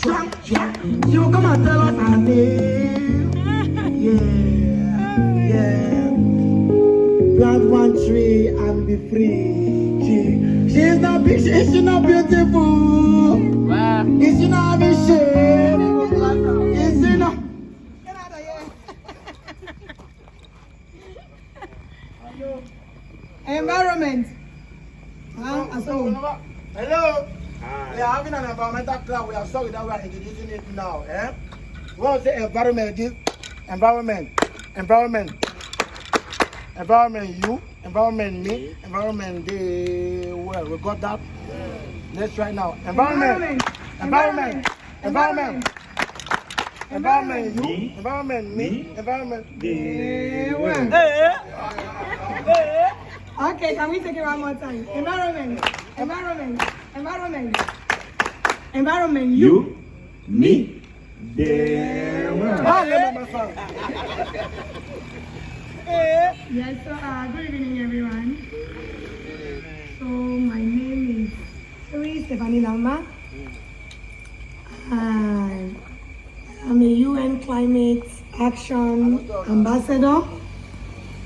You come and tell us her name. Yeah. Plant one tree and be free. She's not big, is she not beautiful? Is she not having shade? Is she not? Get out of here. Environment. Hello. We are having an environmental club. We are sorry that we are introducing it now. We want to say environment. Environment you, environment me, environment they. Well, we got that. Let's try now. Environment you, environment me, environment they. Okay, can we take it one more time? Environment you, me, they. Yes, so good evening everyone. So my name is Stephanie Lamma. I'm a UN Climate Action Ambassador.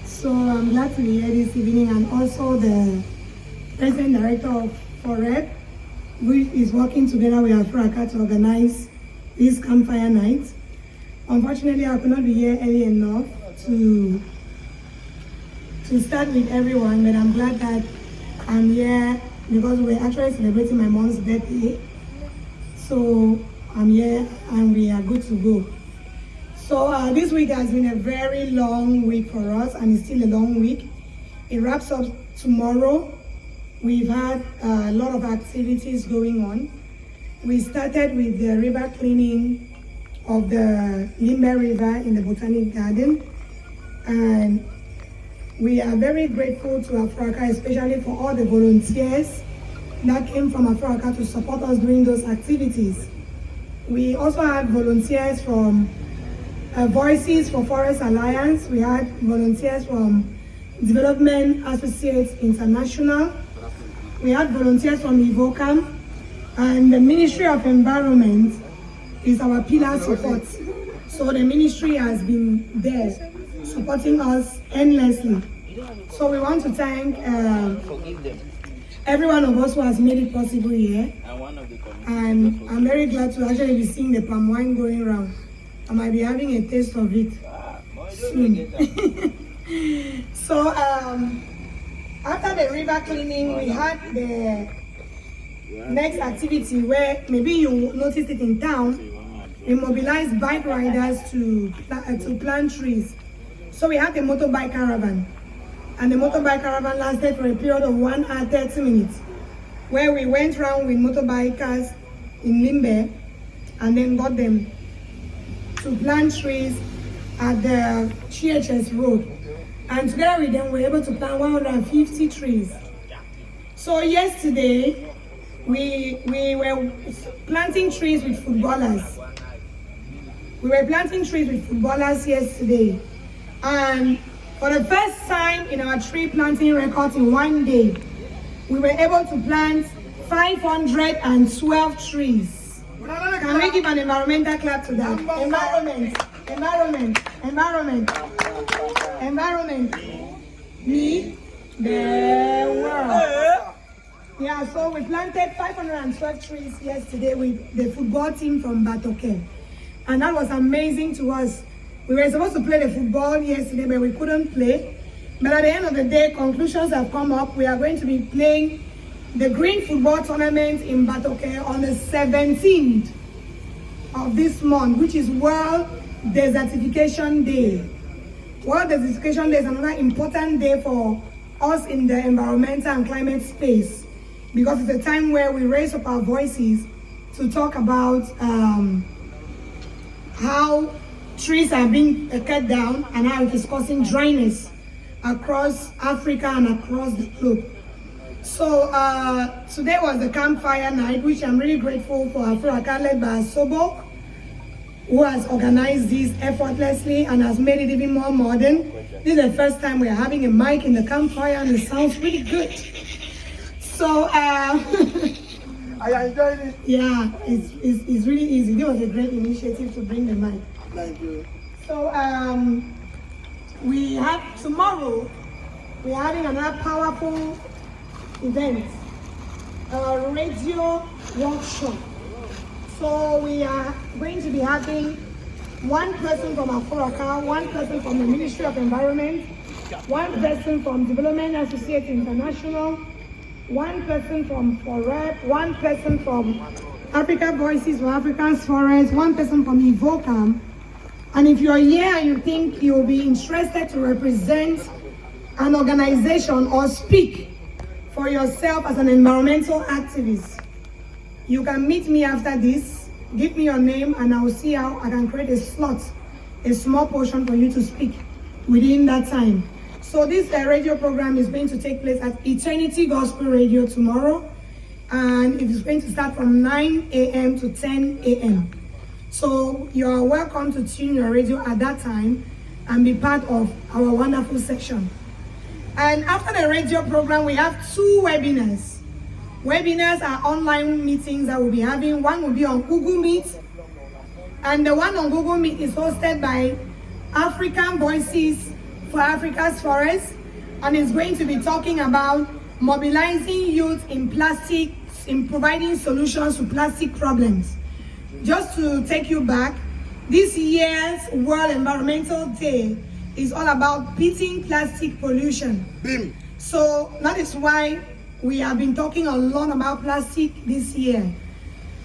So I'm glad to be here this evening, and also the President Director of FOREP, which is working together with Africa to organize this campfire night. Unfortunately, I could not be here early enough to start with everyone, but I'm glad that I'm here because we're actually celebrating my mom's birthday. So I'm here and we are good to go. So this week has been a very long week for us, and it's still a long week. It wraps up tomorrow. We've had a lot of activities going on. We started with the river cleaning of the Limbe River in the Botanic Garden, and we are very grateful to Africa, especially for all the volunteers that came from Africa to support us during those activities. We also had volunteers from Voices for Forest Alliance. We had volunteers from Development Associates International. We had volunteers from EVOCAM, and the Ministry of Environment is our pillar support. So the ministry has been there supporting us endlessly. So we want to thank every one of us who has made it possible here. And I'm very glad to actually be seeing the palm wine going around. I might be having a taste of it soon. So after the river cleaning, we had the next activity where maybe you noticed it in town. We mobilized bike riders to plant trees. So we had the motorbike caravan, and the motorbike caravan lasted for a period of 1 hour 30 minutes, where we went around with motorbikers in Limbe and then got them to plant trees at the CHS road. And together with them, we were able to plant 150 trees. So yesterday, we were planting trees with footballers. We were planting trees with footballers yesterday. And for the first time in our tree planting record in one day, we were able to plant 512 trees. Can we give an environmental clap to that? Environment. Me, the world. Yeah, so we planted 512 trees yesterday with the football team from Batoke. And that was amazing to us. We were supposed to play the football yesterday, but we couldn't play. But at the end of the day, conclusions have come up. We are going to be playing the green football tournament in Batoke on the 17th of this month, which is World Desertification Day. World Desertification Day is another important day for us in the environmental and climate space, because it's a time where we raise up our voices to talk about how trees are being cut down and how it is causing dryness across Africa and across the globe. So today was the campfire night, which I'm really grateful for Africa, led by Sobok, who has organized this effortlessly and has made it even more modern. This is the first time we are having a mic in the campfire, and it sounds really good. So I enjoyed it. Yeah, it's really easy. It was a great initiative to bring the mic. Thank you. So we have tomorrow. We're having another powerful event, a radio workshop. So we are going to be having one person from Afuraka, one person from the Ministry of Environment, one person from Development Associates International, one person from FOREP, one person from Africa Voices for Africa's Forest, one person from EVOCAM. And if you're here and you think you'll be interested to represent an organization or speak for yourself as an environmental activist, you can meet me after this. Give me your name and I'll see how I can create a slot, a small portion for you to speak within that time. So this radio program is going to take place at Eternity Gospel Radio tomorrow, and it is going to start from 9 a.m. to 10 a.m. So you are welcome to tune your radio at that time and be part of our wonderful section. And after the radio program, we have 2 webinars. Webinars are online meetings that we'll be having. One will be on Google Meet, and the one on Google Meet is hosted by African Voices for Africa's Forest, and is going to be talking about mobilizing youth in plastics, in providing solutions to plastic problems. Just to take you back, this year's World Environmental Day is all about beating plastic pollution. Bim. So that is why we have been talking a lot about plastic this year.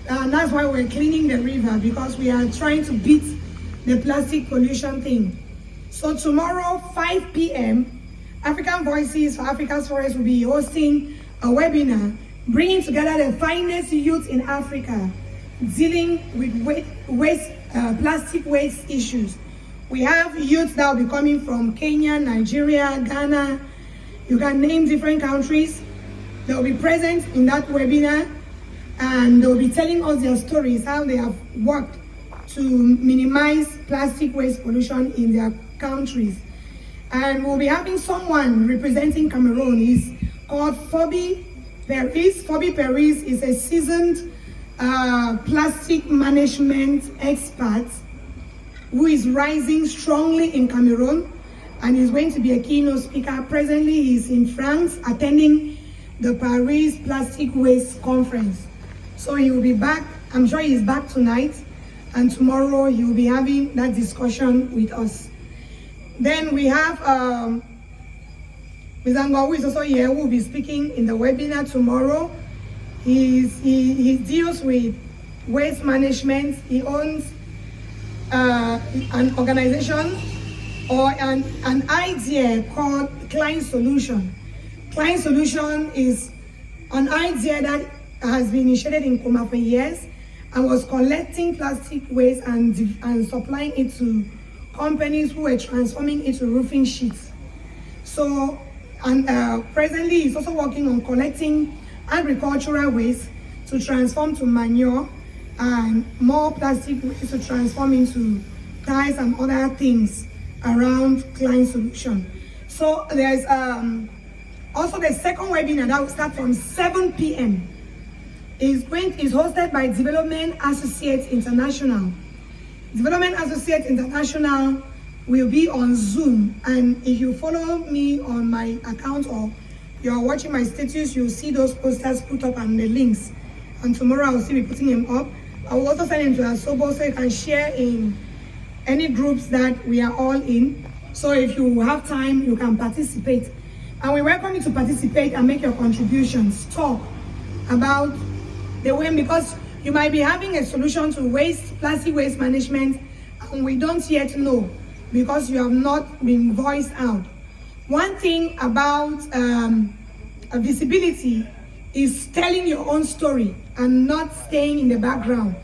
And that's why we're cleaning the river, because we are trying to beat the plastic pollution thing. So tomorrow, 5 p.m., African Voices for Africa's Forest will be hosting a webinar bringing together the finest youth in Africa dealing with plastic waste issues. We have youth that will be coming from Kenya, Nigeria, Ghana. You can name different countries. They will be present in that webinar, and they will be telling us their stories, how they have worked to minimize plastic waste pollution in their countries. And we'll be having someone representing Cameroon. He's called Phoebe Paris. Phoebe Paris is a seasoned plastic management expert who is rising strongly in Cameroon, and is going to be a keynote speaker. Presently, he's in France attending the Paris Plastic Waste Conference. So he will be back. I'm sure he's back tonight, and tomorrow he will be having that discussion with us. Then we have Ms. Angwa, who is also here, who will be speaking in the webinar tomorrow. He deals with waste management. He owns an organization or an idea called Client Solution. Client Solution is an idea that has been initiated in Kuma for years and was collecting plastic waste and supplying it to companies who were transforming it to roofing sheets. So, and presently he's also working on collecting agricultural waste to transform to manure, and more plastic waste to transform into ties and other things around Client Solution. So there's also the second webinar that will start from 7 p.m. is hosted by Development Associates International. Development Associates International will be on Zoom, and if you follow me on my account or you're watching my status, you'll see those posters put up and the links. And tomorrow I'll still be putting them up. I will also send them to Asobo so you can share in any groups that we are all in. So if you have time, you can participate. And we welcome you to participate and make your contributions. Talk about the way, because you might be having a solution to plastic waste management, and we don't yet know because you have not been voiced out. One thing about visibility is telling your own story and not staying in the background.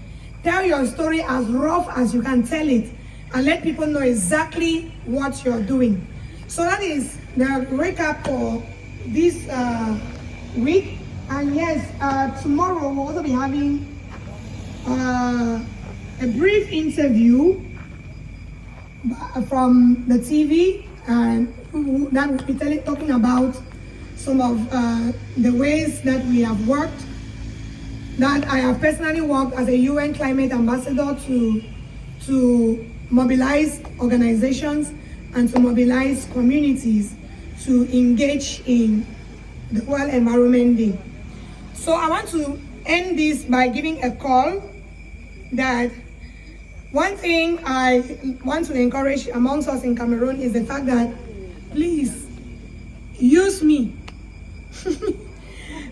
Tell your story as rough as you can tell it, and let people know exactly what you're doing. So that is the recap for this week. And yes, tomorrow we'll also be having a brief interview from the TV, and that will be talking about some of the ways that we have worked that I have personally worked as a UN climate ambassador to mobilize organizations and to mobilize communities to engage in the World Environment Day. So I want to end this by giving a call that one thing I want to encourage amongst us in Cameroon is the fact that please use me.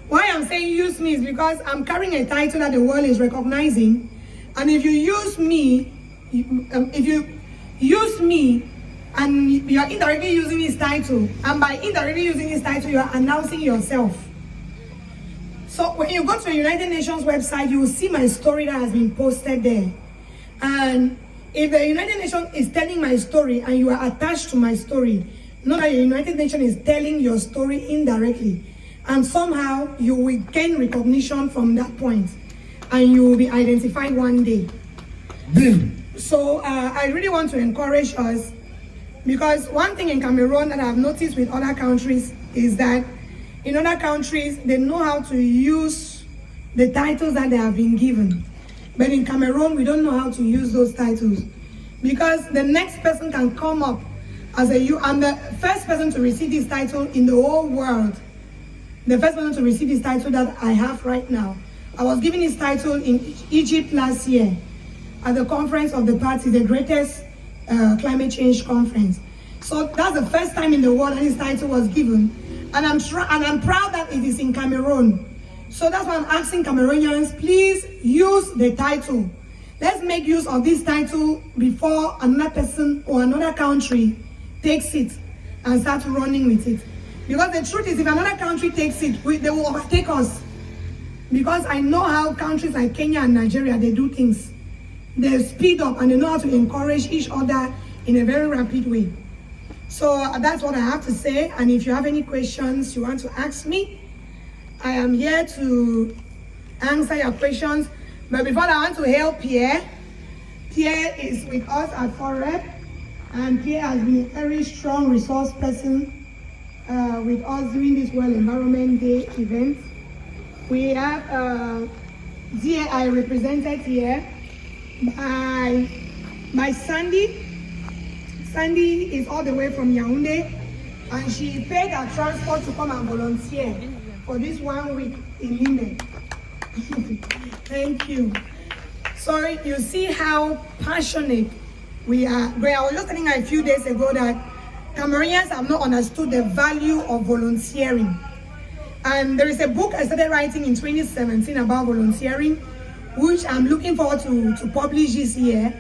Why I'm saying use me is because I'm carrying a title that the world is recognizing, and if you use me, if you use me and you are indirectly using this title, and by indirectly using this title you are announcing yourself. So when you go to the United Nations website, you will see my story that has been posted there. And if the United Nations is telling my story and you are attached to my story, know that the United Nations is telling your story indirectly. And somehow you will gain recognition from that point. And you will be identified one day. So I really want to encourage us, because one thing in Cameroon that I've noticed with other countries is that in other countries, they know how to use the titles that they have been given. But in Cameroon, we don't know how to use those titles. Because the next person can come up as I'm the first person to receive this title in the whole world. The first person to receive this title that I have right now. I was given this title in Egypt last year at the conference of the party, the greatest climate change conference. So that's the first time in the world that this title was given. And I'm proud that it is in Cameroon. So that's why I'm asking Cameroonians, please use the title. Let's make use of this title before another person or another country takes it and starts running with it. Because the truth is, if another country takes it, they will overtake us. Because I know how countries like Kenya and Nigeria, they do things. They speed up and they know how to encourage each other in a very rapid way. So that's what I have to say. And if you have any questions you want to ask me, I am here to answer your questions. But before I want to hail Pierre. Pierre is with us at FOREP, and Pierre has been a very strong resource person with us during this World Environment Day event. We have DAI represented here by Sandy. Sandy is all the way from Yaoundé, and she paid her transport to come and volunteer for this 1 week in Limbe. Thank you. So you see how passionate we are. I was just telling her a few days ago that Cameroonians have not understood the value of volunteering. And there is a book I started writing in 2017 about volunteering, which I'm looking forward to publish this year.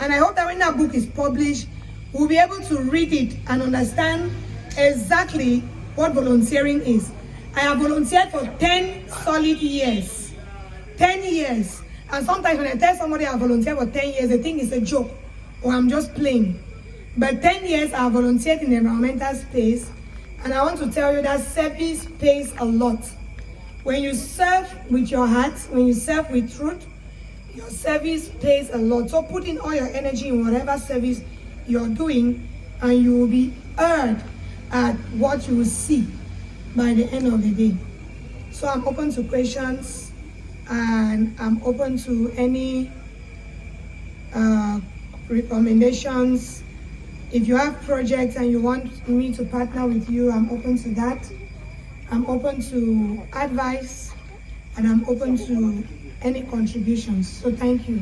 And I hope that when that book is published, we'll be able to read it and understand exactly what volunteering is. I have volunteered for 10 solid years. 10 years. And sometimes when I tell somebody I volunteered for 10 years, they think it's a joke or I'm just playing. But 10 years I have volunteered in the environmental space, and I want to tell you that service pays a lot. When you serve with your heart, when you serve with truth, your service pays a lot. So put in all your energy in whatever service you're doing, and you will be earned at what you will see by the end of the day. So I'm open to questions, and I'm open to any recommendations. If you have projects and you want me to partner with you, I'm open to that. I'm open to advice, and I'm open to any contributions. So thank you.